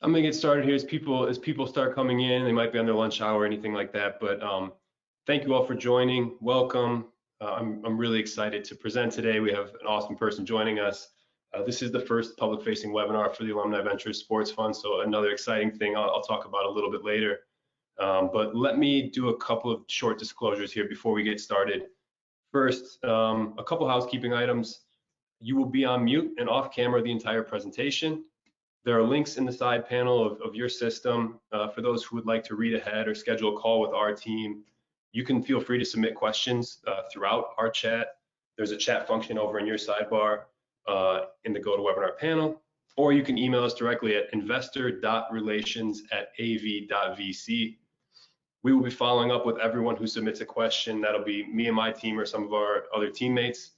I'm gonna get started here as people start coming in. They might be on their lunch hour or anything like that. But thank you all for joining. Welcome. I'm really excited to present today. We have an awesome person joining us. This is the first public-facing webinar for the Alumni Ventures Sports Fund. So another exciting thing I'll talk about a little bit later. But let me do a couple of short disclosures here before we get started. First, a couple housekeeping items. You will be on mute and off camera the entire presentation. There are links in the side panel of your system for those who would like to read ahead or schedule a call with our team. You can feel free to submit questions throughout our chat. There's a chat function over in your sidebar in the GoToWebinar panel, or you can email us directly at investor.relations@av.vc. We will be following up with everyone who submits a question. That'll be me and my team or some of our other teammates.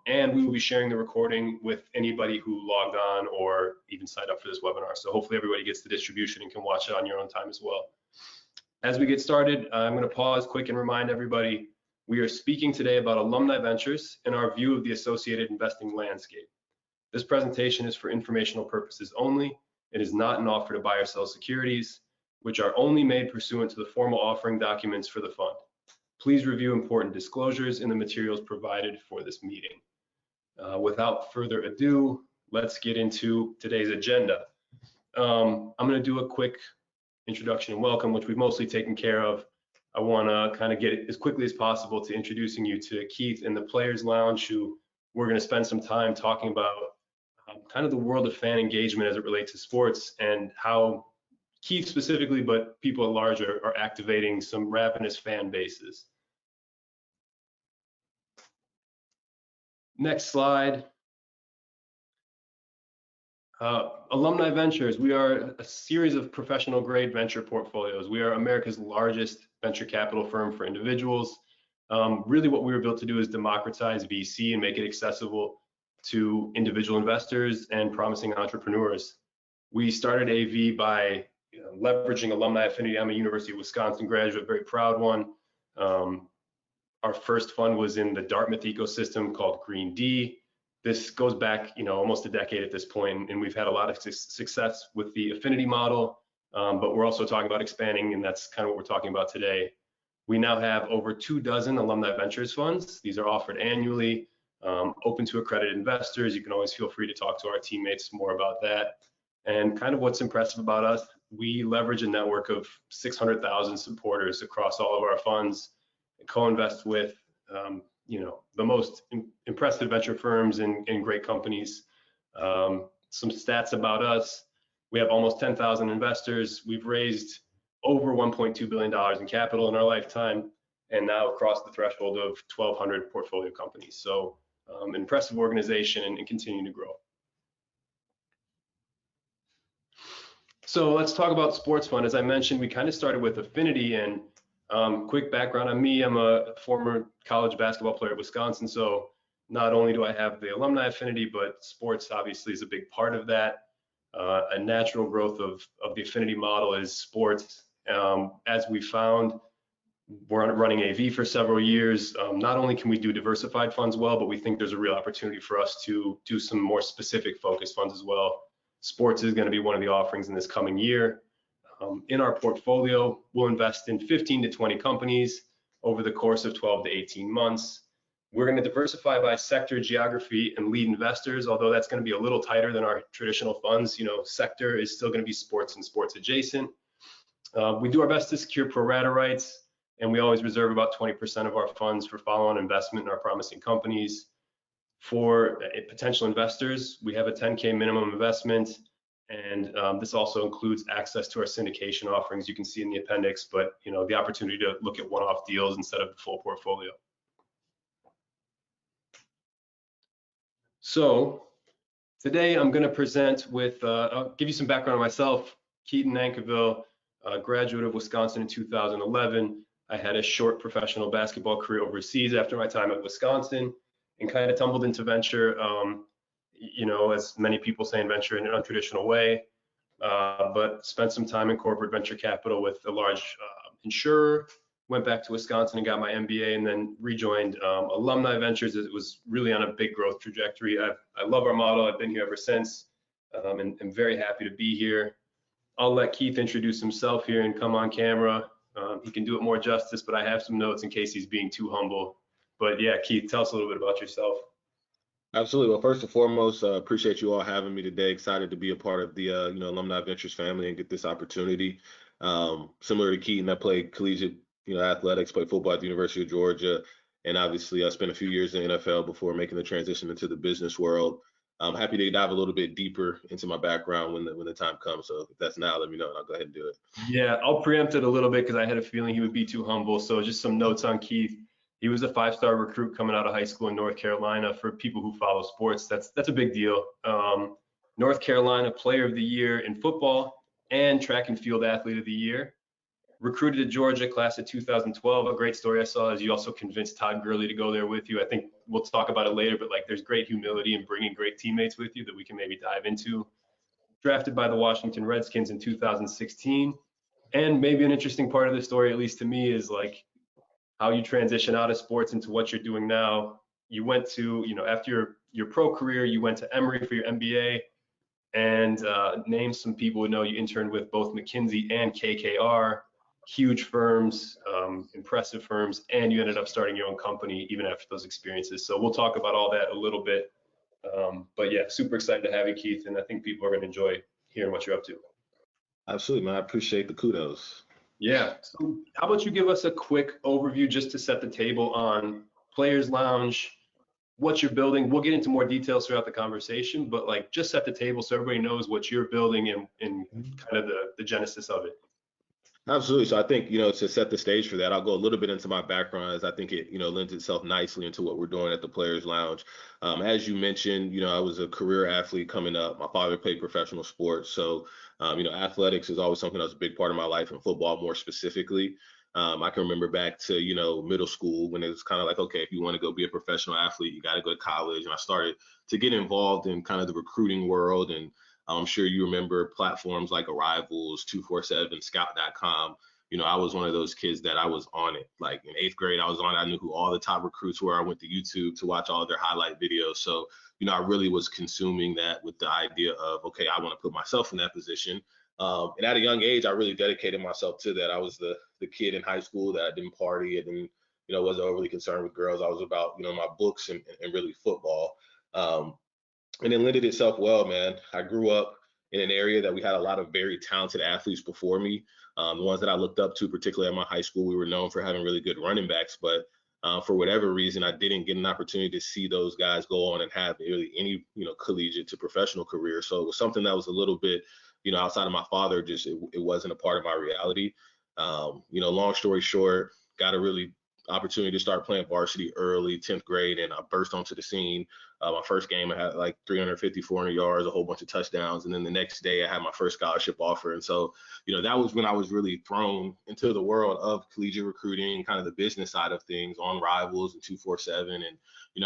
And we will be sharing the recording with anybody who logged on or even signed up for this webinar. So hopefully everybody gets the distribution and can watch it on your own time as well. As we get started, I'm going to pause quick and remind everybody, we are speaking today about Alumni Ventures and our view of the associated investing landscape. This presentation is for informational purposes only. It is not an offer to buy or sell securities, which are only made pursuant to the formal offering documents for the fund. Please review important disclosures in the materials provided for this meeting. Without further ado, let's get into today's agenda. I'm going to do a quick introduction and welcome, which we've mostly taken care of. I want to kind of get as quickly as possible to introducing you to Keith in the Players Lounge, who we're going to spend some time talking about kind of the world of fan engagement as it relates to sports and how Keith specifically, but people at large are activating some ravenous fan bases. Next slide. Alumni Ventures, we are a series of professional grade venture portfolios. We are America's largest venture capital firm for individuals. Really what we were built to do is democratize VC and make it accessible to individual investors and promising entrepreneurs. We started AV by leveraging alumni affinity. I'm a University of Wisconsin graduate, very proud one. Our first fund was in the Dartmouth ecosystem called Green D. This goes back, almost a decade at this point, and we've had a lot of success with the affinity model, but we're also talking about expanding, and that's kind of what we're talking about today. We now have over 24 Alumni Ventures funds. These are offered annually, open to accredited investors. You can always feel free to talk to our teammates more about that. And kind of what's impressive about us, we leverage a network of 600,000 supporters across all of our funds, co-invest with the most impressive venture firms and great companies. Some stats about us: we have almost 10,000 investors. We've raised over $1.2 billion in capital in our lifetime, and now across the threshold of 1,200 portfolio companies. So impressive organization and continuing to grow. So let's talk about Sports Fund. As I mentioned, we kind of started with affinity, and quick background on me, I'm a former college basketball player at Wisconsin, so not only do I have the alumni affinity, but sports obviously is a big part of that. A natural growth of the affinity model is sports. As we found, we're running AV for several years. Not only can we do diversified funds well, but we think there's a real opportunity for us to do some more specific focused funds as well. Sports is going to be one of the offerings in this coming year. In our portfolio, we'll invest in 15 to 20 companies over the course of 12 to 18 months. We're going to diversify by sector, geography, and lead investors, although that's going to be a little tighter than our traditional funds. Sector is still going to be sports and sports adjacent. We do our best to secure pro rata rights, and we always reserve about 20% of our funds for follow-on investment in our promising companies. For potential investors, we have a 10K minimum investment. And this also includes access to our syndication offerings you can see in the appendix, but the opportunity to look at one-off deals instead of the full portfolio. So today I'm going to present with, I'll give you some background on myself. Keaton, Nankivil, graduate of Wisconsin in 2011. I had a short professional basketball career overseas after my time at Wisconsin and kind of tumbled into venture. As many people say in venture in an untraditional way, but spent some time in corporate venture capital with a large insurer, went back to Wisconsin and got my MBA, and then rejoined Alumni Ventures. It was really on a big growth trajectory. I love our model. I've been here ever since. and I'm very happy to be here. I'll let Keith introduce himself here and come on camera. He can do it more justice, but I have some notes in case he's being too humble. But yeah, Keith, tell us a little bit about yourself. Absolutely. Well, first and foremost, appreciate you all having me today. Excited to be a part of the Alumni Ventures family and get this opportunity. Similar to Keaton, I played collegiate athletics, played football at the University of Georgia, and obviously I spent a few years in the NFL before making the transition into the business world. I'm happy to dive a little bit deeper into my background when the time comes. So if that's now, let me know and I'll go ahead and do it. Yeah, I'll preempt it a little bit because I had a feeling he would be too humble. So just some notes on Keith. He was a five-star recruit coming out of high school in North Carolina. For people who follow sports, that's a big deal. North Carolina Player of the Year in football and Track and Field Athlete of the Year. Recruited to Georgia, class of 2012. A great story I saw is you also convinced Todd Gurley to go there with you. I think we'll talk about it later, but like there's great humility in bringing great teammates with you that we can maybe dive into. Drafted by the Washington Redskins in 2016. And maybe an interesting part of the story, at least to me, is like how you transition out of sports into what you're doing now. You went to, after your pro career, you went to Emory for your MBA, and name some people who know you interned with both McKinsey and KKR, huge firms, impressive firms, and you ended up starting your own company even after those experiences. So we'll talk about all that a little bit. But yeah, super excited to have you, Keith, and I think people are going to enjoy hearing what you're up to. Absolutely, man. I appreciate the kudos. Yeah. So how about you give us a quick overview just to set the table on Players Lounge, what you're building. We'll get into more details throughout the conversation, but like just set the table so everybody knows what you're building and kind of the genesis of it. Absolutely. So I think, to set the stage for that, I'll go a little bit into my background as I think it, lends itself nicely into what we're doing at the Players Lounge. As you mentioned, I was a career athlete coming up. My father played professional sports. So, athletics is always something that was a big part of my life, and football more specifically. I can remember back to, middle school when it was kind of like, okay, if you want to go be a professional athlete, you got to go to college. And I started to get involved in kind of the recruiting world, and I'm sure you remember platforms like Arrivals, 247, Scout.com. I was one of those kids that I was on it. Like in 8th grade, I was on it. I knew who all the top recruits were. I went to YouTube to watch all of their highlight videos. So, I really was consuming that with the idea of, okay, I want to put myself in that position. And at a young age, I really dedicated myself to that. I was the kid in high school that didn't party and didn't, wasn't overly concerned with girls. I was about, my books and really football. And it lended itself well, man. I grew up in an area that we had a lot of very talented athletes before me. The ones that I looked up to, particularly at my high school, we were known for having really good running backs. But for whatever reason, I didn't get an opportunity to see those guys go on and have really any, collegiate to professional career. So it was something that was a little bit, outside of my father. Just it wasn't a part of my reality. Long story short, got a really opportunity to start playing varsity early, 10th grade, and I burst onto the scene. My first game, I had like 350, 400 yards, a whole bunch of touchdowns. And then the next day I had my first scholarship offer. And so, that was when I was really thrown into the world of collegiate recruiting, kind of the business side of things on Rivals and 247, and,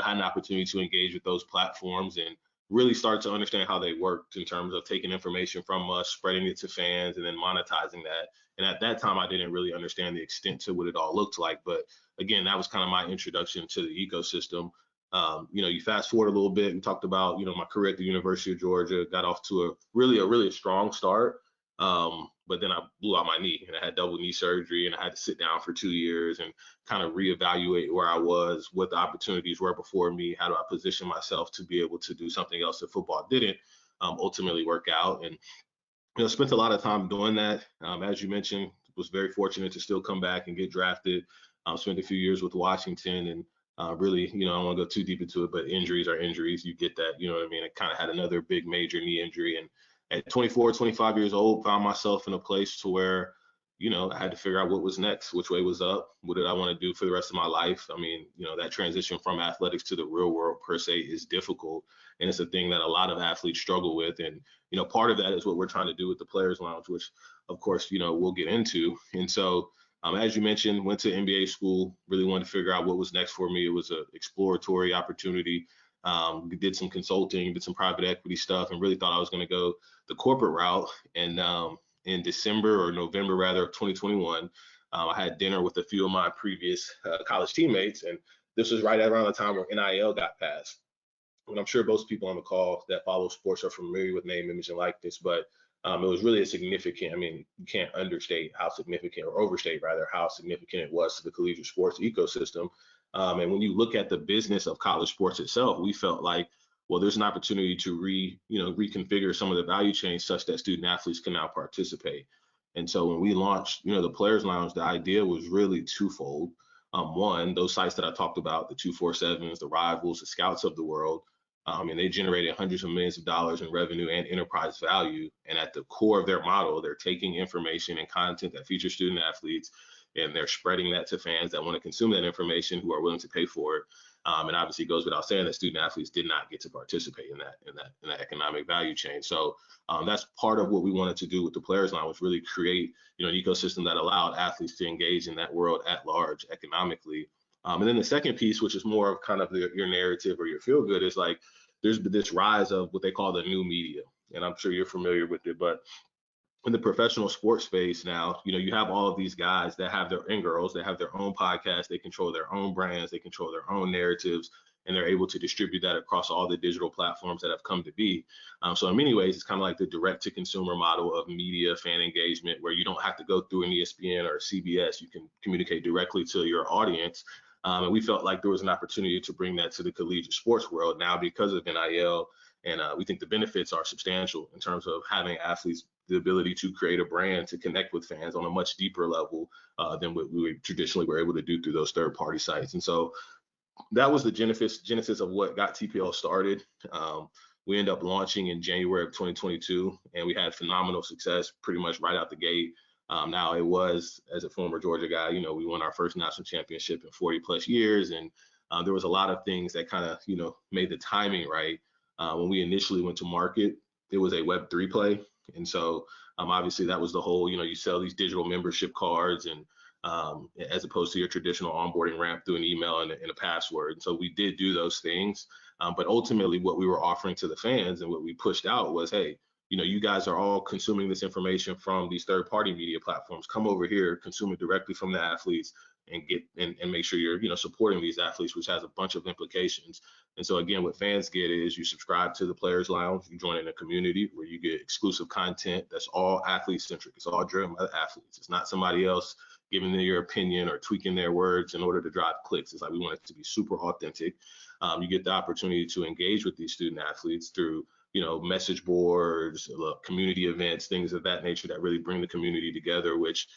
had an opportunity to engage with those platforms and really start to understand how they worked in terms of taking information from us, spreading it to fans, and then monetizing that. And at that time, I didn't really understand the extent to what it all looked like. But again, that was kind of my introduction to the ecosystem. You fast forward a little bit. We talked about, my career at the University of Georgia, got off to a really strong start. But then I blew out my knee and I had double knee surgery and I had to sit down for 2 years and kind of reevaluate where I was, what the opportunities were before me, how do I position myself to be able to do something else that football didn't ultimately work out. And, spent a lot of time doing that. As you mentioned, was very fortunate to still come back and get drafted. Spent a few years with Washington and really, I don't want to go too deep into it, but injuries are injuries. You get that, you know what I mean? I kind of had another big major knee injury. And at 24, 25 years old, found myself in a place to where, I had to figure out what was next, which way was up, what did I want to do for the rest of my life? I mean, that transition from athletics to the real world per se is difficult. And it's a thing that a lot of athletes struggle with. And, part of that is what we're trying to do with the Players Lounge, which of course, we'll get into. And so, as you mentioned, went to MBA school, really wanted to figure out what was next for me. It was an exploratory opportunity. Did some consulting, did some private equity stuff, and really thought I was going to go the corporate route. And in December or November, rather, of 2021, I had dinner with a few of my previous college teammates. And this was right around the time where NIL got passed. And I'm sure most people on the call that follow sports are familiar with name, image, and likeness, but it was really a significant, I mean, you can't understate how significant, or overstate rather, how significant it was to the collegiate sports ecosystem. And when you look at the business of college sports itself, we felt like, well, there's an opportunity to reconfigure some of the value chains such that student athletes can now participate. And so when we launched, the Players Lounge, the idea was really twofold. One, those sites that I talked about, the 247s, the Rivals, the Scouts of the world, and they generated hundreds of millions of dollars in revenue and enterprise value. And at the core of their model, they're taking information and content that features student athletes, and they're spreading that to fans that want to consume that information, who are willing to pay for it. And obviously, it goes without saying that student athletes did not get to participate in that economic value chain. So that's part of what we wanted to do with the Players Line, was really create an ecosystem that allowed athletes to engage in that world at large economically. And then the second piece, which is more of kind of your narrative or your feel good, is like there's this rise of what they call the new media. And I'm sure you're familiar with it, but in the professional sports space now, you have all of these guys that have and girls that have their own podcasts, they control their own brands, they control their own narratives, and they're able to distribute that across all the digital platforms that have come to be. So in many ways, it's kind of like the direct to consumer model of media fan engagement, where you don't have to go through an ESPN or CBS. You can communicate directly to your audience. And we felt like there was an opportunity to bring that to the collegiate sports world now because of NIL. And we think the benefits are substantial in terms of having athletes the ability to create a brand to connect with fans on a much deeper level than what we traditionally were able to do through those third-party sites. And so that was the genesis of what got TPL started. We ended up launching in January of 2022, and we had phenomenal success pretty much right out the gate. Now, it was, as a former Georgia guy, we won our first national championship in 40 plus years. And there was a lot of things that kind of, made the timing right. When we initially went to market, it was a Web3 play. And so obviously that was the whole, you sell these digital membership cards, and as opposed to your traditional onboarding ramp through an email and a password. And so we did do those things. But ultimately what we were offering to the fans and what we pushed out was, hey, you guys are all consuming this information from these third-party media platforms. Come over here, consume it directly from the athletes, and get and make sure you're supporting these athletes, which has a bunch of implications. And so again, what fans get is you subscribe to the Players Lounge, you join in a community where you get exclusive content that's all athlete centric. It's all driven by the athletes. It's not somebody else giving them your opinion or tweaking their words in order to drive clicks. It's like, we want it to be super authentic. You get the opportunity to engage with these student athletes through message boards, community events, things of that nature that really bring the community together, which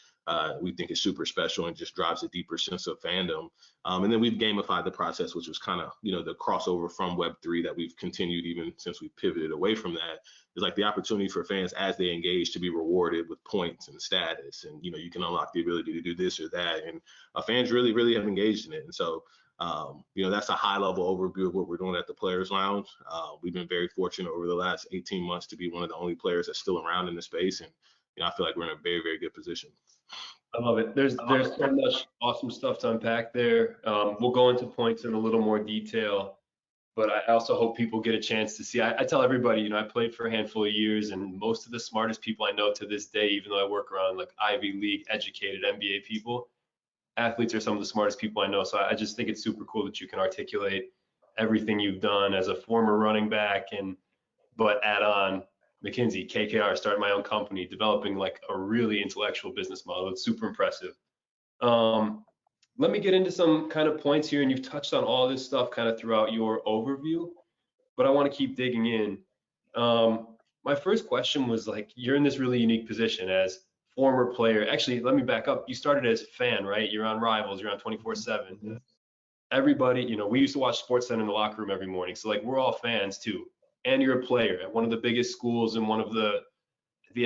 we think is super special and just drives a deeper sense of fandom. And then we've gamified the process, which was kind of, the crossover from Web3 that we've continued even since we pivoted away from that. Is like the opportunity for fans as they engage to be rewarded with points and status. And, you can unlock the ability to do this or that. And fans really, really have engaged in it. And so, that's a high level overview of what we're doing at the Players Lounge. We've been very fortunate over the last 18 months to be one of the only players that's still around in the space. And, I feel like we're in a very, very good position. I love it. There's so much awesome stuff to unpack there. We'll go into points in a little more detail, but I also hope people get a chance to see. I tell everybody, I played for a handful of years, and most of the smartest people I know to this day, even though I work around like Ivy League educated MBA people, athletes are some of the smartest people I know. So I just think it's super cool that you can articulate everything you've done as a former running back, but add on McKinsey, KKR, starting my own company, developing like a really intellectual business model. It's super impressive. Let me get into some kind of points here, and you've touched on all this stuff kind of throughout your overview, but I want to keep digging in. My first question was like, you're in this really unique position as former player. Actually, let me back up. You started as a fan, right? You're on Rivals, you're on 24/7. Everybody, we used to watch SportsCenter in the locker room every morning. So like, we're all fans too. And you're a player at one of the biggest schools in one of the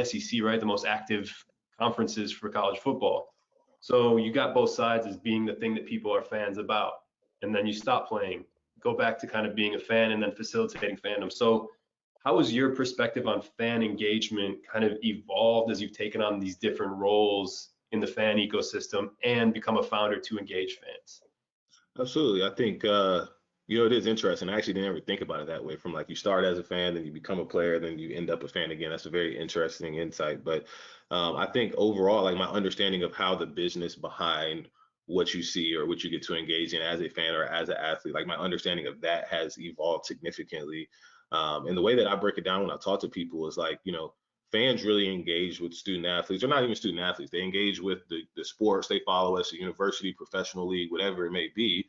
SEC, right? The most active conferences for college football. So you got both sides as being the thing that people are fans about. And then you stop playing, go back to kind of being a fan and then facilitating fandom. So how has your perspective on fan engagement kind of evolved as you've taken on these different roles in the fan ecosystem and become a founder to engage fans? Absolutely. I think, it is interesting. I actually didn't ever think about it that way, from like you start as a fan, then you become a player, then you end up a fan again. That's a very interesting insight. But I think overall, like my understanding of how the business behind what you see or what you get to engage in as a fan or as an athlete. Like my understanding of that has evolved significantly. And the way that I break it down when I talk to people is like, fans really engage with student athletes, or not even student athletes. They engage with the sports. They follow us, a university, professional league, whatever it may be.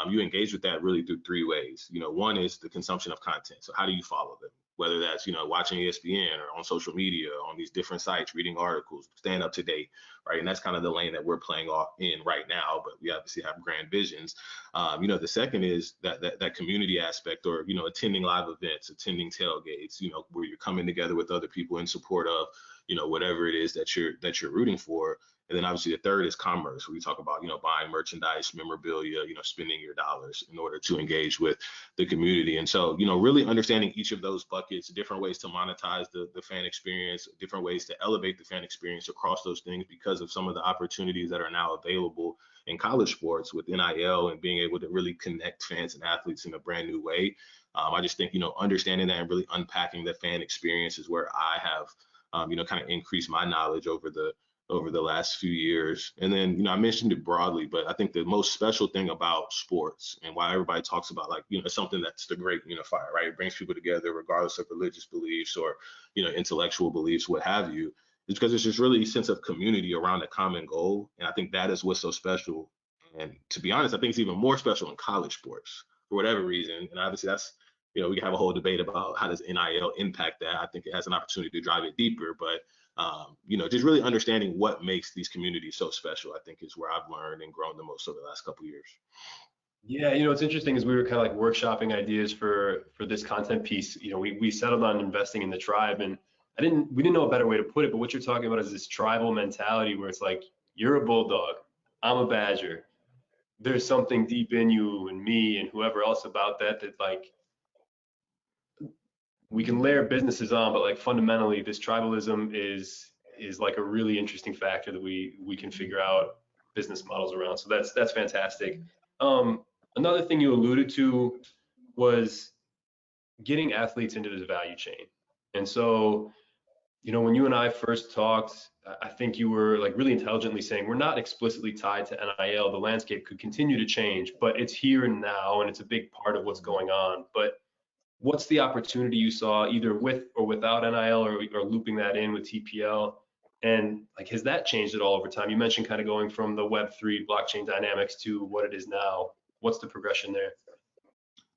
You engage with that really through three ways. One is the consumption of content. So how do you follow them? Whether that's, watching ESPN or on social media, on these different sites, reading articles, staying up to date, right? And that's kind of the lane that we're playing off in right now, but we obviously have grand visions. The second is that community aspect, or, attending live events, attending tailgates, where you're coming together with other people in support of, whatever it is that you're rooting for. And then obviously the third is commerce, where we talk about, buying merchandise, memorabilia, spending your dollars in order to engage with the community. And so, really understanding each of those buckets, different ways to monetize the fan experience, different ways to elevate the fan experience across those things because of some of the opportunities that are now available in college sports with NIL and being able to really connect fans and athletes in a brand new way. I just think, understanding that and really unpacking the fan experience is where I have, kind of increased my knowledge over the last few years. And then, I mentioned it broadly, but I think the most special thing about sports and why everybody talks about, like, something that's the great unifier, right? It brings people together regardless of religious beliefs or, intellectual beliefs, what have you, is because it's just really a sense of community around a common goal. And I think that is what's so special. And to be honest, I think it's even more special in college sports for whatever reason. And obviously that's, we can have a whole debate about how does NIL impact that. I think it has an opportunity to drive it deeper, but just really understanding what makes these communities so special, I think is where I've learned and grown the most over the last couple of years. Yeah, what's interesting is we were kind of like workshopping ideas for this content piece. We settled on investing in the tribe, and we didn't know a better way to put it, but what you're talking about is this tribal mentality where it's like you're a bulldog, I'm a badger. There's something deep in you and me and whoever else about that like we can layer businesses on, but like fundamentally this tribalism is like a really interesting factor that we can figure out business models around. So that's fantastic. Another thing you alluded to was getting athletes into this value chain. And so, when you and I first talked, I think you were like really intelligently saying we're not explicitly tied to NIL. The landscape could continue to change, but it's here and now, and it's a big part of what's going on. But what's the opportunity you saw either with or without NIL, or looping that in with TPL? And like, has that changed at all over time? You mentioned kind of going from the Web3 blockchain dynamics to what it is now. What's the progression there?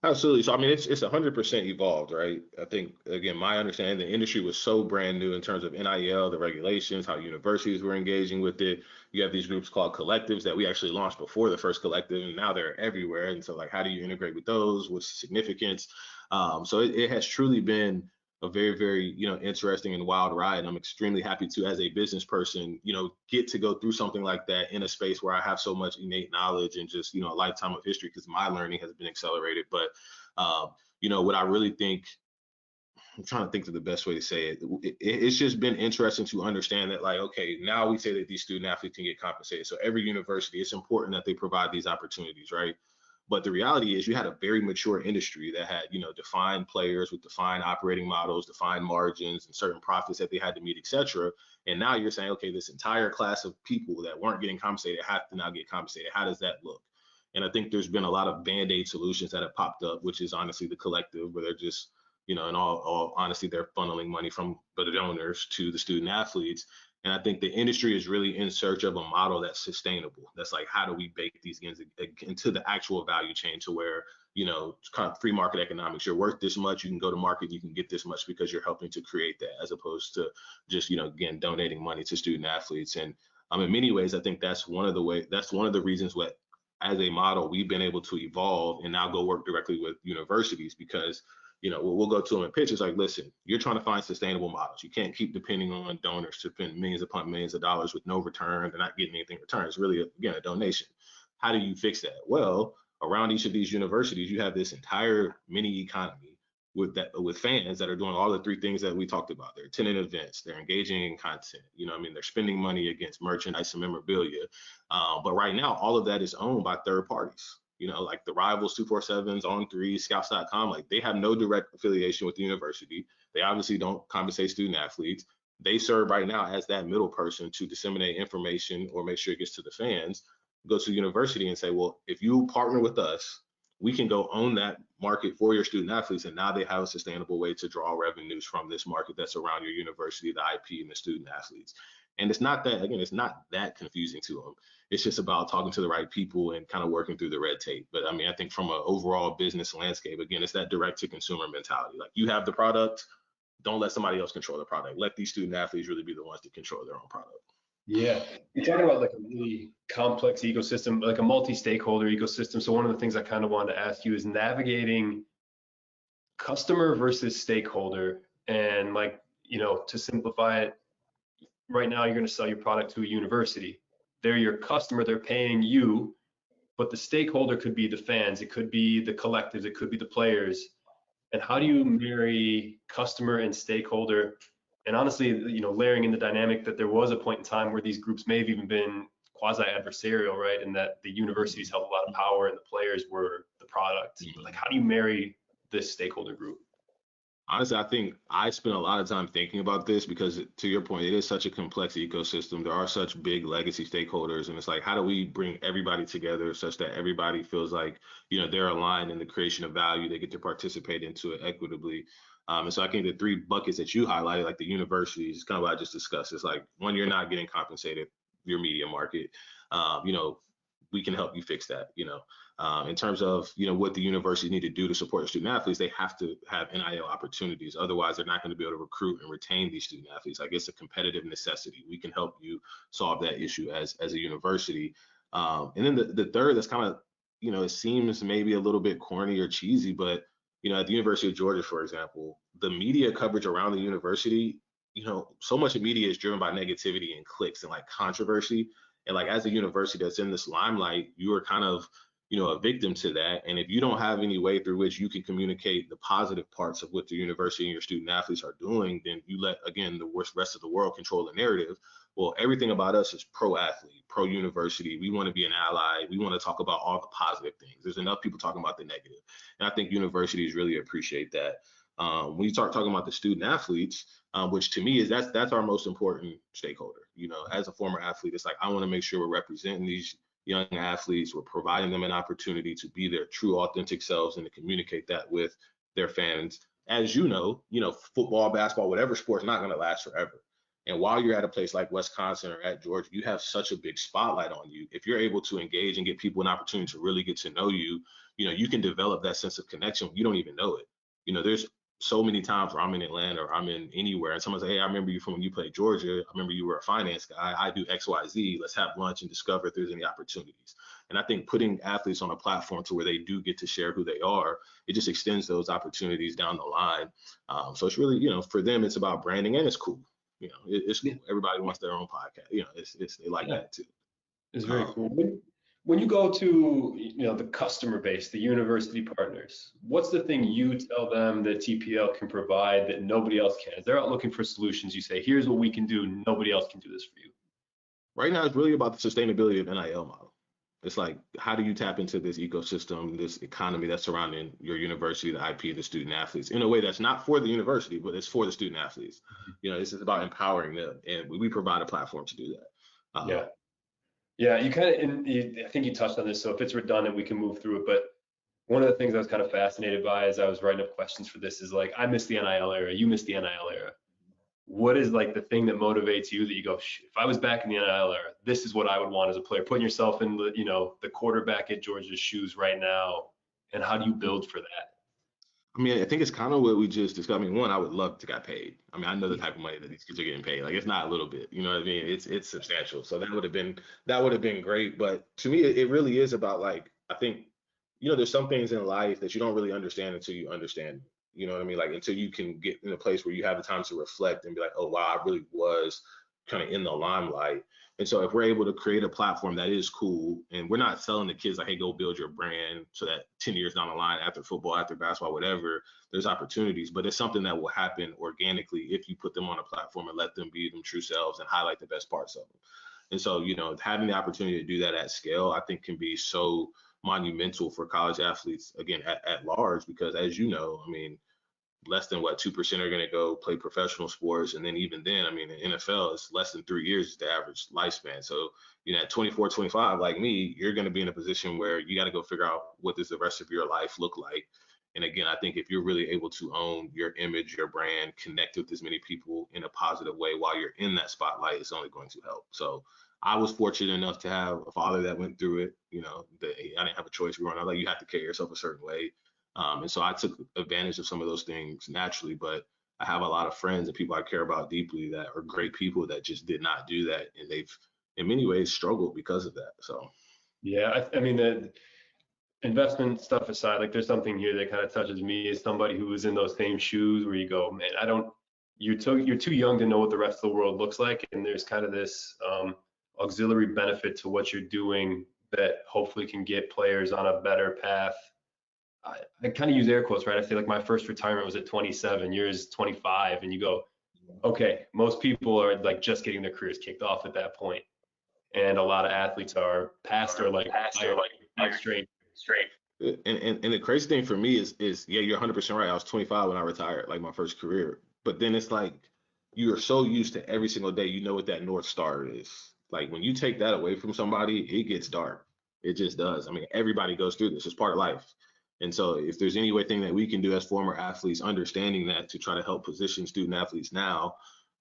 Absolutely. So, I mean, it's 100% evolved, right? I think, again, my understanding, the industry was so brand new in terms of NIL, the regulations, how universities were engaging with it. You have these groups called collectives that we actually launched before the first collective, and now they're everywhere. And so, like, how do you integrate with those? What's the significance? So it has truly been a very, very, interesting and wild ride. And I'm extremely happy to, as a business person, get to go through something like that in a space where I have so much innate knowledge and just, a lifetime of history, because my learning has been accelerated. But, what I really think, I'm trying to think of the best way to say it. It's just been interesting to understand that, like, okay, now we say that these student athletes can get compensated. So every university, it's important that they provide these opportunities, right? But the reality is you had a very mature industry that had, defined players with defined operating models, defined margins, and certain profits that they had to meet, et cetera. And now you're saying, okay, this entire class of people that weren't getting compensated have to now get compensated. How does that look? And I think there's been a lot of band-aid solutions that have popped up, which is honestly the collective, where they're just, in all honesty, they're funneling money from the donors to the student athletes. And I think the industry is really in search of a model that's sustainable. That's like, how do we bake these into the actual value chain to where, it's kind of free market economics. You're worth this much, you can go to market, you can get this much because you're helping to create that, as opposed to just, again, donating money to student athletes. And in many ways, I think that's one of the reasons what, as a model, we've been able to evolve and now go work directly with universities, because we'll go to them and pitch. It's like, listen, you're trying to find sustainable models. You can't keep depending on donors to spend millions upon millions of dollars with no return. They're not getting anything in return. It's really, again, a donation. How do you fix that? Well, around each of these universities, you have this entire mini economy with fans that are doing all the three things that we talked about. They're attending events, they're engaging in content, they're spending money against merchandise and memorabilia. But right now, all of that is owned by third parties. Like the rivals, 247s, On3, Scouts.com, like they have no direct affiliation with the university. They obviously don't compensate student athletes. They serve right now as that middle person to disseminate information or make sure it gets to the fans. go to the university and say, well, if you partner with us, we can go own that market for your student athletes. And now they have a sustainable way to draw revenues from this market that's around your university, the IP and the student athletes. And it's not that, again, it's not that confusing to them. It's just about talking to the right people and kind of working through the red tape. But I mean, I think from an overall business landscape, again, it's that direct to consumer mentality. Like, you have the product, don't let somebody else control the product. Let these student athletes really be the ones to control their own product. Yeah, you're talking about like a really complex ecosystem, like a multi-stakeholder ecosystem. So one of the things I kind of wanted to ask you is navigating customer versus stakeholder. And like, to simplify it, right now you're going to sell your product to a university. They're your customer, they're paying you, but the stakeholder could be the fans, it could be the collectives, it could be the players. And how do you marry customer and stakeholder? And honestly, layering in the dynamic that there was a point in time where these groups may have even been quasi-adversarial, right? And that the universities held a lot of power and the players were the product. Like, how do you marry this stakeholder group? Honestly, I think I spent a lot of time thinking about this because, to your point, it is such a complex ecosystem. There are such big legacy stakeholders, and it's like, how do we bring everybody together such that everybody feels like, they're aligned in the creation of value, they get to participate into it equitably. And so I think the three buckets that you highlighted, like the universities, kind of what I just discussed. It's like, one, you're not getting compensated, your media market. We can help you fix that. In terms of what the universities need to do to support the student athletes, they have to have NIL opportunities. Otherwise, they're not going to be able to recruit and retain these student athletes. Like, it's a competitive necessity. We can help you solve that issue as a university. And then the third, that's kind of, it seems maybe a little bit corny or cheesy, but at the University of Georgia, for example, the media coverage around the university, so much of media is driven by negativity and clicks and like controversy. And like, as a university that's in this limelight, you are kind of, a victim to that. And if you don't have any way through which you can communicate the positive parts of what the university and your student athletes are doing, then you let, again, the rest of the world control the narrative. Well, everything about us is pro-athlete, pro-university. We want to be an ally. We want to talk about all the positive things. There's enough people talking about the negative. And I think universities really appreciate that. When you start talking about the student athletes, which to me is that's our most important stakeholder. As a former athlete, it's like, I want to make sure we're representing these young athletes, we're providing them an opportunity to be their true authentic selves and to communicate that with their fans. As football, basketball, whatever sport is not going to last forever. And while you're at a place like Wisconsin or at Georgia, you have such a big spotlight on you. If you're able to engage and get people an opportunity to really get to know you, you can develop that sense of connection. You don't even know it. There's so many times where I'm in Atlanta or I'm in anywhere and someone's like, hey, I remember you from when you played Georgia. I remember you were a finance guy. I do X, Y, Z. Let's have lunch and discover if there's any opportunities. And I think putting athletes on a platform to where they do get to share who they are, it just extends those opportunities down the line. So it's really, for them, it's about branding, and it's cool. It's cool. Everybody wants their own podcast. It's they like that too. It's very cool. When you go to the customer base, the university partners, what's the thing you tell them that TPL can provide that nobody else can? If they're out looking for solutions, you say, here's what we can do. Nobody else can do this for you. Right now, it's really about the sustainability of NIL model. It's like, how do you tap into this ecosystem, this economy that's surrounding your university, the IP, the student athletes, in a way that's not for the university, but it's for the student athletes. This is about empowering them, and we provide a platform to do that. Yeah, you kind of, and I think you touched on this, so if it's redundant, we can move through it. But one of the things I was kind of fascinated by as I was writing up questions for this is like, I miss the NIL era, you miss the NIL era. What is like the thing that motivates you that you go, if I was back in the NIL era, this is what I would want as a player, putting yourself in the quarterback at Georgia's shoes right now, and how do you build for that? I mean, I think it's kind of what we just discussed. I mean, one, I would love to get paid. I mean, I know the type of money that these kids are getting paid. Like, it's not a little bit, you know what I mean? It's substantial. So that would have been great. But to me, it really is about, like, I think, there's some things in life that you don't really understand until you understand. You know what I mean? Like, until you can get in a place where you have the time to reflect and be like, oh wow, I really was kind of in the limelight. And so if we're able to create a platform that is cool, and we're not selling the kids like, hey, go build your brand so that 10 years down the line, after football, after basketball, whatever, there's opportunities, but it's something that will happen organically if you put them on a platform and let them be them true selves and highlight the best parts of them. And so, having the opportunity to do that at scale, I think can be so monumental for college athletes, again, at large, because as you know, I mean, less than 2% are going to go play professional sports. And then even then, I mean, the NFL is less than 3 years is the average lifespan. So, at 24, 25, like me, you're going to be in a position where you got to go figure out what does the rest of your life look like. And again, I think if you're really able to own your image, your brand, connect with as many people in a positive way while you're in that spotlight, it's only going to help. So I was fortunate enough to have a father that went through it. I didn't have a choice growing up. Like, you have to carry yourself a certain way. And so I took advantage of some of those things naturally, but I have a lot of friends and people I care about deeply that are great people that just did not do that. And they've, in many ways, struggled because of that. So, Yeah, I mean, the investment stuff aside, like there's something here that kind of touches me as somebody who was in those same shoes where you go, man, you're too young to know what the rest of the world looks like. And there's kind of this auxiliary benefit to what you're doing that hopefully can get players on a better path. I kind of use air quotes, right? I feel like my first retirement was at 27, yours 25, and you go, okay, most people are like just getting their careers kicked off at that point, and a lot of athletes are past or like straight. and the crazy thing for me is yeah, you're 100% right. I was 25 when I retired, like my first career. But then it's like you are so used to every single day, you know what that North Star is. Like when you take that away from somebody, it gets dark. It just does. I mean, everybody goes through this. It's part of life. And so if there's any way thing that we can do as former athletes, understanding that to try to help position student athletes now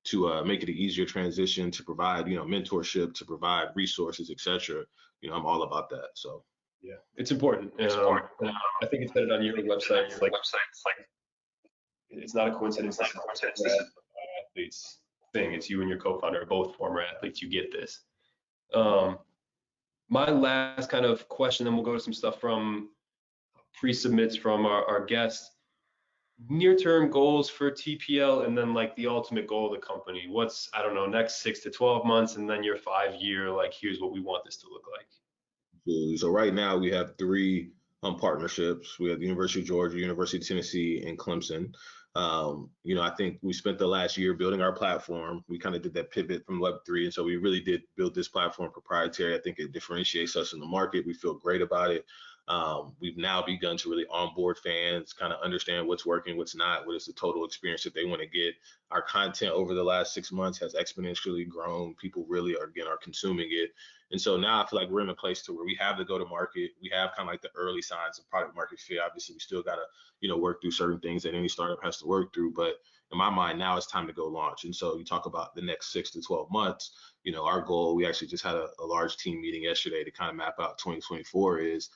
to make it an easier transition, to provide, mentorship, to provide resources, etc. I'm all about that. So. Yeah, it's important. And I think it said it on your website. It's like it's not a coincidence. Athletes thing. It's you and your co-founder are both former athletes. You get this. My last kind of question, then we'll go to some stuff from pre-submits from our guests. Near-term goals for TPL, and then like the ultimate goal of the company. What's, I don't know, next 6 to 12 months, and then your 5-year, like, here's what we want this to look like. So right now we have 3 partnerships. We have the University of Georgia, University of Tennessee, and Clemson. I think we spent the last year building our platform. We kind of did that pivot from Web3, and so we really did build this platform proprietary. I think it differentiates us in the market. We feel great about it. We've now begun to really onboard fans, kind of understand what's working, what's not, what is the total experience that they want to get. Our content over the last 6 months has exponentially grown. People really are consuming it. And so now I feel like we're in a place to where we have the go-to-market. We have kind of like the early signs of product market fit. Obviously, we still got to, work through certain things that any startup has to work through. But in my mind, now it's time to go launch. And so you talk about the next 6 to 12 months, our goal, we actually just had a large team meeting yesterday to kind of map out 2024 is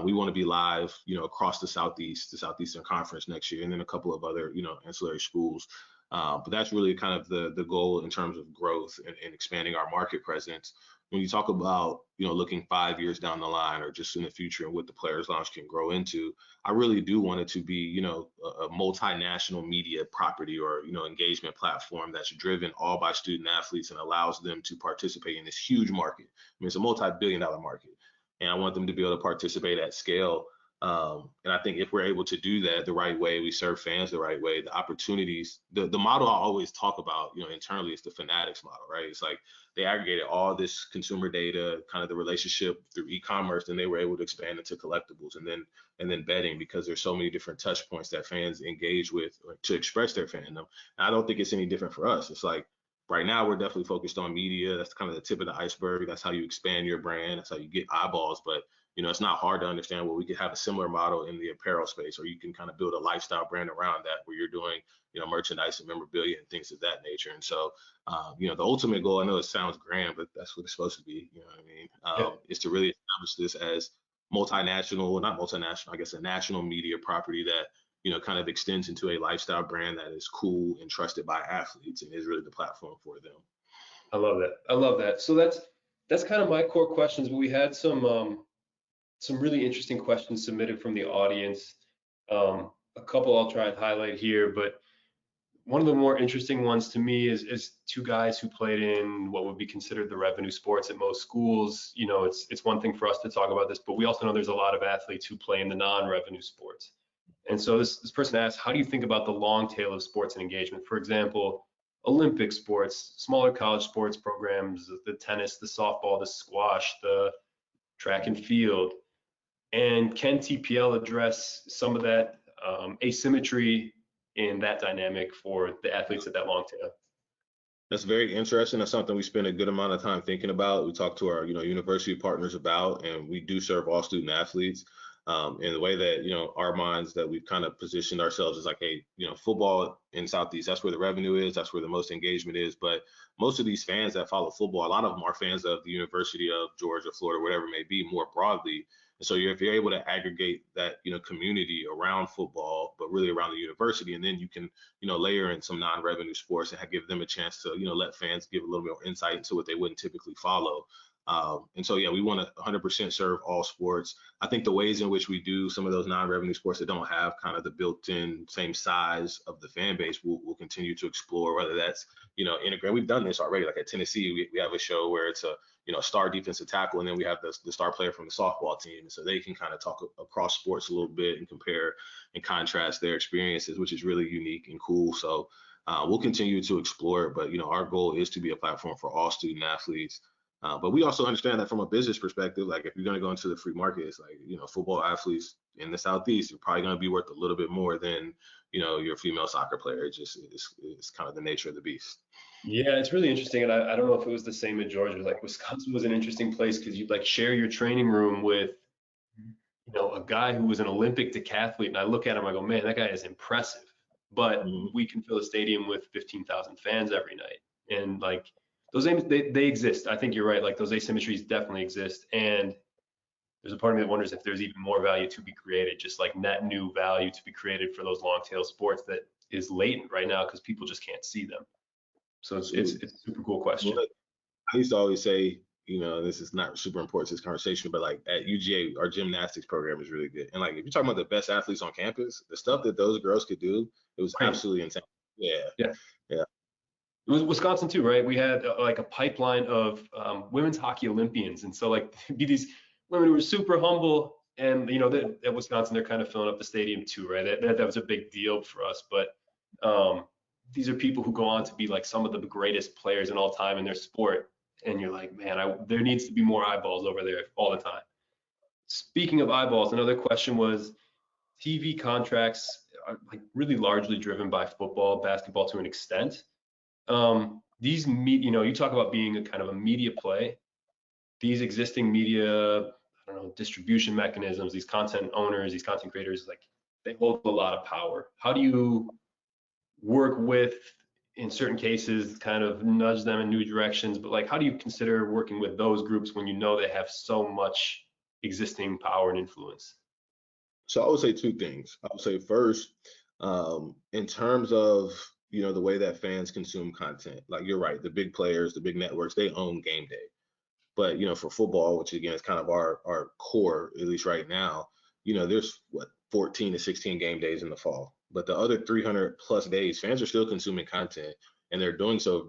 we want to be live, across the Southeastern Conference next year, and then a couple of other, ancillary schools. But that's really kind of the goal in terms of growth and expanding our market presence. When you talk about, looking 5 years down the line or just in the future and what the Players Lounge can grow into, I really do want it to be, a multinational media property or, engagement platform that's driven all by student athletes and allows them to participate in this huge market. I mean, it's a multi-billion-dollar market, and I want them to be able to participate at scale. And I think if we're able to do that the right way, we serve fans the right way, the opportunities, the model I always talk about, internally is the Fanatics model, right? It's like they aggregated all this consumer data, kind of the relationship through e-commerce, and they were able to expand into collectibles and then betting, because there's so many different touch points that fans engage with to express their fandom. And I don't think it's any different for us. It's like right now we're definitely focused on media. That's kind of the tip of the iceberg. That's how you expand your brand. That's how you get eyeballs. But it's not hard to understand where we could have a similar model in the apparel space, or you can kind of build a lifestyle brand around that where you're doing, merchandise and memorabilia and things of that nature. And so, the ultimate goal, I know it sounds grand, but that's what it's supposed to be, what I mean, is to really establish this as not multinational, I guess a national media property that, kind of extends into a lifestyle brand that is cool and trusted by athletes and is really the platform for them. I love that. So that's kind of my core questions, but we had some really interesting questions submitted from the audience. A couple I'll try and highlight here, but one of the more interesting ones to me is 2 guys who played in what would be considered the revenue sports at most schools. It's one thing for us to talk about this, but we also know there's a lot of athletes who play in the non-revenue sports. And so this person asked, how do you think about the long tail of sports and engagement? For example, Olympic sports, smaller college sports programs, the tennis, the softball, the squash, the track and field. And can TPL address some of that asymmetry in that dynamic for the athletes at that long tail. That's very interesting. That's something we spend a good amount of time thinking about. We talk to our, university partners about, and we do serve all student athletes. In the way that, our minds that we've kind of positioned ourselves is like, hey, football in Southeast, that's where the revenue is, that's where the most engagement is. But most of these fans that follow football, a lot of them are fans of the University of Georgia, Florida, whatever it may be, more broadly. And so if you're able to aggregate that, community around football, but really around the university, and then you can, layer in some non-revenue sports and give them a chance to, let fans give a little bit more insight into what they wouldn't typically follow. And so, yeah, we want to 100% serve all sports. I think the ways in which we do some of those non-revenue sports that don't have kind of the built-in same size of the fan base, we'll continue to explore, whether that's, integrate. We've done this already. Like at Tennessee, we have a show where it's a, star defensive tackle, and then we have the star player from the softball team. So they can kind of talk across sports a little bit and compare and contrast their experiences, which is really unique and cool. So we'll continue to explore it. But, our goal is to be a platform for all student athletes. But we also understand that from a business perspective, like if you're going to go into the free market, it's like, football athletes in the Southeast, you're probably going to be worth a little bit more than, your female soccer player. It just it's kind of the nature of the beast. Yeah, it's really interesting. And I don't know if it was the same at Georgia. Like Wisconsin was an interesting place because you'd like share your training room with, a guy who was an Olympic decathlete. And I look at him, I go, man, that guy is impressive. But we can fill a stadium with 15,000 fans every night. And like those they exist. I think you're right. Like those asymmetries definitely exist. And there's a part of me that wonders if there's even more value to be created, just like net new value to be created for those long tail sports that is latent right now because people just can't see them. So it's a super cool question. Well, I used to always say, this is not super important to this conversation, but like at UGA, our gymnastics program is really good. And like if you're talking about the best athletes on campus, the stuff that those girls could do, it was absolutely insane. Yeah. It was Wisconsin too, right? We had like a pipeline of women's hockey Olympians, and so like be these women who were super humble, and at Wisconsin they're kind of filling up the stadium too, right? That was a big deal for us, but these are people who go on to be like some of the greatest players in all time in their sport, and you're like, man, there needs to be more eyeballs over there all the time. Speaking of eyeballs, another question was TV contracts are like really largely driven by football, basketball to an extent. You talk about being a kind of a media play. These existing media, I don't know, distribution mechanisms, these content owners, these content creators, like they hold a lot of power. How do you work with, in certain cases, kind of nudge them in new directions? But like, how do you consider working with those groups when they have so much existing power and influence? So I would say two things. I would say first, in terms of the way that fans consume content, like you're right, the big players, the big networks, they own game day. But for football, which again is kind of our core, at least right now, there's 14 to 16 game days in the fall. But the other 300 plus days, fans are still consuming content, and they're doing so,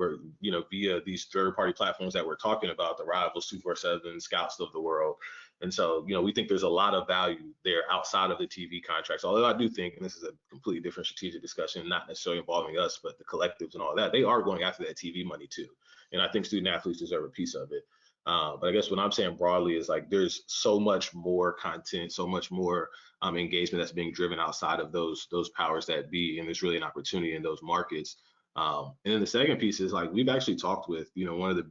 via these third-party platforms that we're talking about, the Rivals, 247, Scouts of the world. And so, we think there's a lot of value there outside of the TV contracts. Although I do think, and this is a completely different strategic discussion, not necessarily involving us, but the collectives and all that, they are going after that TV money too. And I think student athletes deserve a piece of it. But I guess what I'm saying broadly is like there's so much more content, so much more engagement that's being driven outside of those powers that be, and there's really an opportunity in those markets. And then the second piece is like we've actually talked with, one of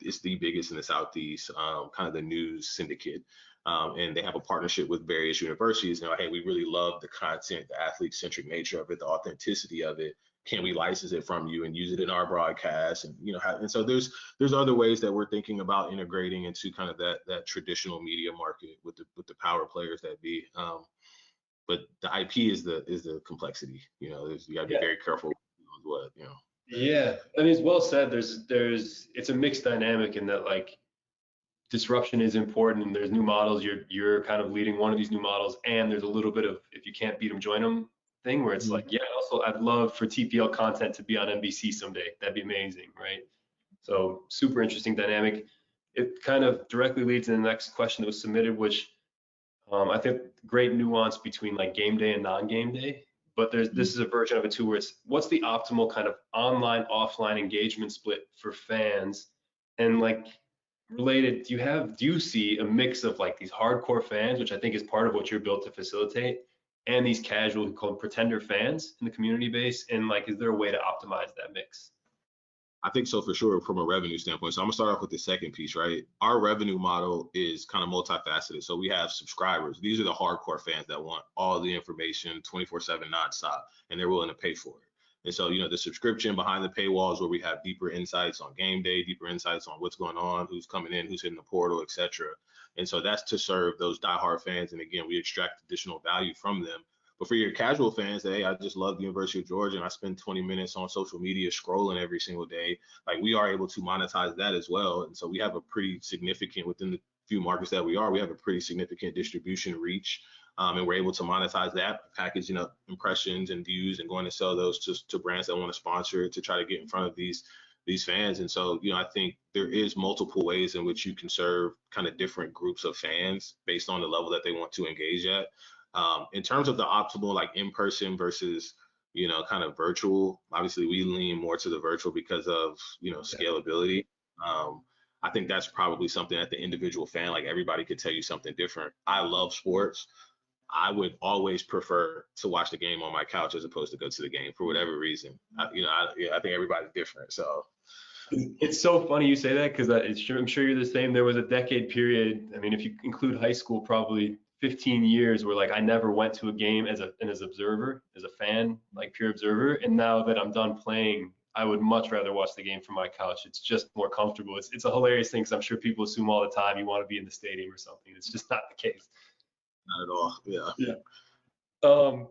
it's the biggest in the Southeast, kind of the news syndicate. And they have a partnership with various universities. Hey, we really love the content, the athlete-centric nature of it, the authenticity of it. Can we license it from you and use it in our broadcast? And and so there's other ways that we're thinking about integrating into kind of that traditional media market with the power players that be. But the IP is the complexity. You got to be very careful with what. Yeah, I mean, it's well said. It's a mixed dynamic in that like disruption is important, and there's new models. You're kind of leading one of these new models, and there's a little bit of if you can't beat them, join them thing where it's like, yeah. Also, I'd love for TPL content to be on NBC someday. That'd be amazing, right? So super interesting dynamic. It kind of directly leads to the next question that was submitted, which I think great nuance between like game day and non-game day. But this is a version of it too, where it's what's the optimal kind of online offline engagement split for fans, and like related, do you see a mix of like these hardcore fans, which I think is part of what you're built to facilitate, and these casual, we call them pretender fans in the community base? And like, is there a way to optimize that mix? I think so for sure from a revenue standpoint. So I'm gonna start off with the second piece, right? Our revenue model is kind of multifaceted. So we have subscribers. These are the hardcore fans that want all the information 24/7 nonstop, and they're willing to pay for it. And so, the subscription behind the paywalls where we have deeper insights on game day, deeper insights on what's going on, who's coming in, who's hitting the portal, et cetera. And so that's to serve those diehard fans. And again, we extract additional value from them. But for your casual fans that, hey, I just love the University of Georgia and I spend 20 minutes on social media scrolling every single day, like we are able to monetize that as well. And so we have a pretty significant, within the few markets that we have a pretty significant distribution reach. And we're able to monetize that, packaging up impressions and views and going to sell those to brands that want to sponsor it to try to get in front of these fans. And so, I think there is multiple ways in which you can serve kind of different groups of fans based on the level that they want to engage at. In terms of the optimal, like in-person versus, kind of virtual, obviously we lean more to the virtual because of, scalability. I think that's probably something that the individual fan, like everybody could tell you something different. I love sports. I would always prefer to watch the game on my couch as opposed to go to the game for whatever reason. I think everybody's different. So It's so funny you say that because I'm sure you're the same. There was a decade period. I mean, if you include high school, probably 15 years where like I never went to a game as an observer, as a fan, like pure observer. And now that I'm done playing, I would much rather watch the game from my couch. It's just more comfortable. It's a hilarious thing because I'm sure people assume all the time you want to be in the stadium or something. It's just not the case. not at all. Yeah. Yeah.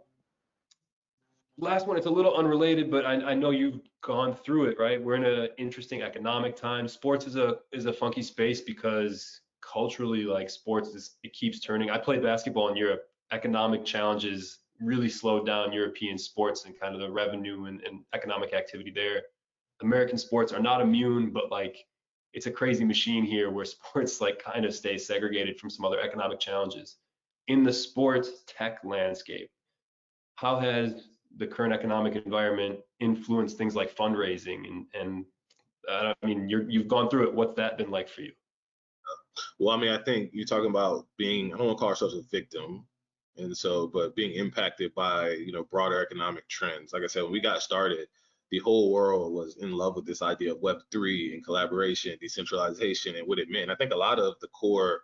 Last one, it's a little unrelated, but I know you've gone through it, right? We're in an interesting economic time. Sports is a funky space because culturally, like it keeps turning. I played basketball in Europe. Economic challenges really slowed down European sports and kind of the revenue and economic activity there. American sports are not immune, but like it's a crazy machine here where sports like kind of stay segregated from some other economic challenges. In the sports tech landscape, how has the current economic environment influenced things like fundraising and I mean you've gone through it. What's that been like for you? Well, I mean, I think you're talking about being, I don't want to call ourselves a victim. And so, but being impacted by, broader economic trends. Like I said, when we got started, the whole world was in love with this idea of Web3 and collaboration, decentralization, and what it meant. I think a lot of the core,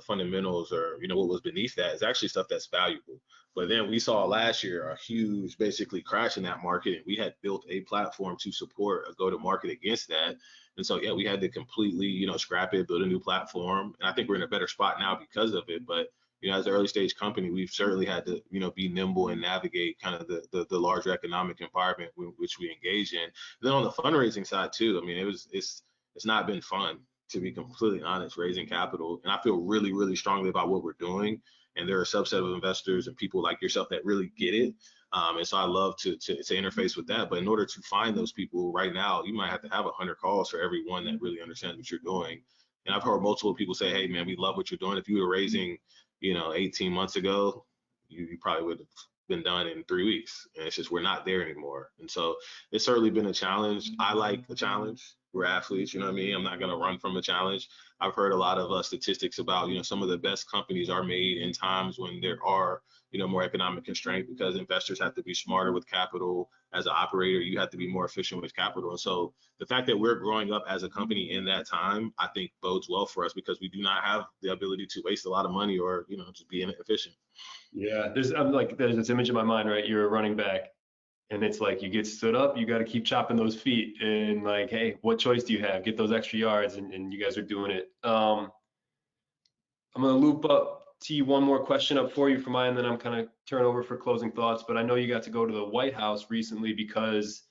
fundamentals or, what was beneath that is actually stuff that's valuable. But then we saw last year a huge basically crash in that market. And we had built a platform to support a go-to-market against that. And so, yeah, we had to completely, scrap it, build a new platform. And I think we're in a better spot now because of it. But, as an early stage company, we've certainly had to, be nimble and navigate kind of the larger economic environment which we engage in. And then on the fundraising side too, I mean, it's not been fun, to be completely honest, raising capital. And I feel really, really strongly about what we're doing. And there are a subset of investors and people like yourself that really get it. And so I love to interface with that. But in order to find those people right now, you might have to have 100 calls for everyone that really understands what you're doing. And I've heard multiple people say, hey, man, we love what you're doing. If you were raising, 18 months ago, you probably would have been done in 3 weeks. And it's just we're not there anymore. And so it's certainly been a challenge. I like a challenge. We're athletes, you know what I mean? I'm not going to run from a challenge. I've heard a lot of statistics about, some of the best companies are made in times when there are, more economic constraint because investors have to be smarter with capital. As an operator, you have to be more efficient with capital. And so the fact that we're growing up as a company in that time, I think bodes well for us because we do not have the ability to waste a lot of money or, just be inefficient. Yeah, there's this image in my mind, right? You're a running back and it's like you get stood up, you got to keep chopping those feet and like, hey, what choice do you have? Get those extra yards and you guys are doing it. I'm going to loop up to you one more question up for you for mine, and then I'm kind of turn over for closing thoughts. But I know you got to go to the White House recently because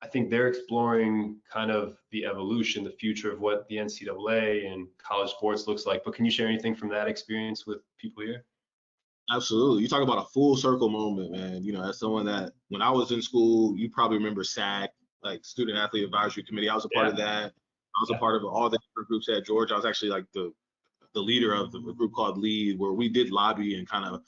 I think they're exploring kind of the evolution, the future of what the NCAA and college sports looks like. But can you share anything from that experience with people here? Absolutely. You talk about a full circle moment, man. As someone that when I was in school, you probably remember SAC, like Student Athlete Advisory Committee. I was a part of that. I was a part of all the different groups at Georgia. I was actually like the leader of the group called LEAD, where we did lobby and kind of,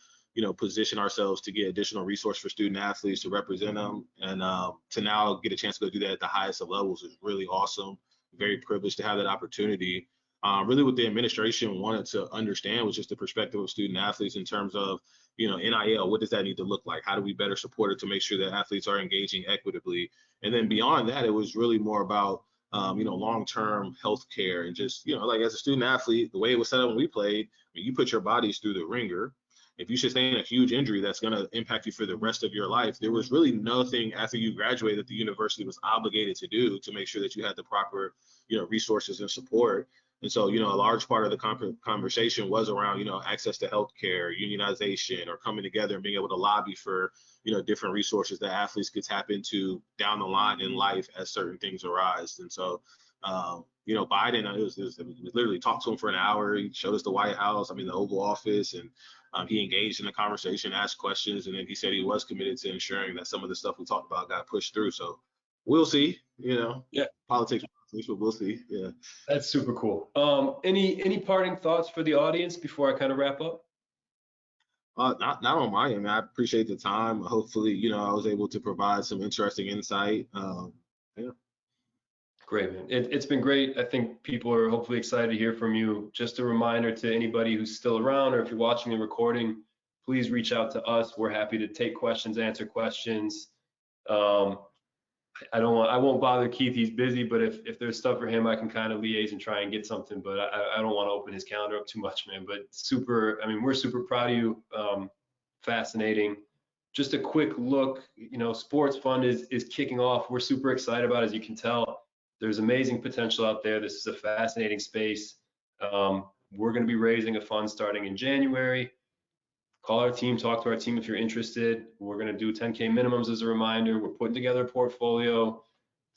position ourselves to get additional resource for student athletes to represent them. And to now get a chance to go do that at the highest of levels is really awesome. Very privileged to have that opportunity. Really what the administration wanted to understand was just the perspective of student athletes in terms of, NIL, what does that need to look like? How do we better support it to make sure that athletes are engaging equitably? And then beyond that, it was really more about, long-term health care and just, like as a student athlete, the way it was set up when we played, you put your bodies through the ringer. If you sustain a huge injury that's going to impact you for the rest of your life, there was really nothing after you graduated that the university was obligated to do to make sure that you had the proper, resources and support. And so, a large part of the conversation was around, access to healthcare, unionization, or coming together and being able to lobby for, different resources that athletes could tap into down the line in life as certain things arise. And so, Biden, it was literally talked to him for an hour. He showed us the White House, the Oval Office, and he engaged in the conversation, asked questions, and then he said he was committed to ensuring that some of the stuff we talked about got pushed through. So we'll see, Yeah, politics, but we'll see. Yeah. that's super cool. Any parting thoughts for the audience before I kind of wrap up? Not on my end. I appreciate the time. Hopefully, I was able to provide some interesting insight. Yeah. Great, man. It's been great. I think people are hopefully excited to hear from you. Just a reminder to anybody who's still around, or if you're watching the recording, please reach out to us. We're happy to take questions, answer questions. I won't bother Keith. He's busy, but if there's stuff for him, I can kind of liaise and try and get something. But I don't want to open his calendar up too much, man. But we're super proud of you. Fascinating. Just a quick look. Sports Fund is kicking off. We're super excited about it, as you can tell. There's amazing potential out there. This is a fascinating space. We're going to be raising a fund starting in January. Call our team, talk to our team if you're interested. We're going to do 10K minimums as a reminder. We're putting together a portfolio,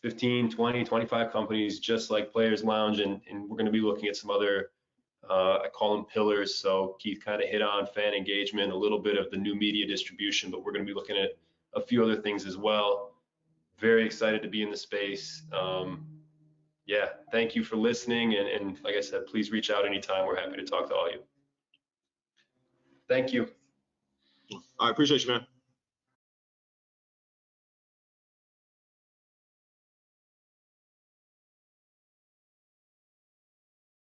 15, 20, 25 companies, just like Players Lounge. And we're going to be looking at some other, I call them pillars. So Keith kind of hit on fan engagement, a little bit of the new media distribution, but we're going to be looking at a few other things as well. Very excited to be in the space. Yeah, thank you for listening. And like I said, please reach out anytime. We're happy to talk to all of you. Thank you. I appreciate you, man.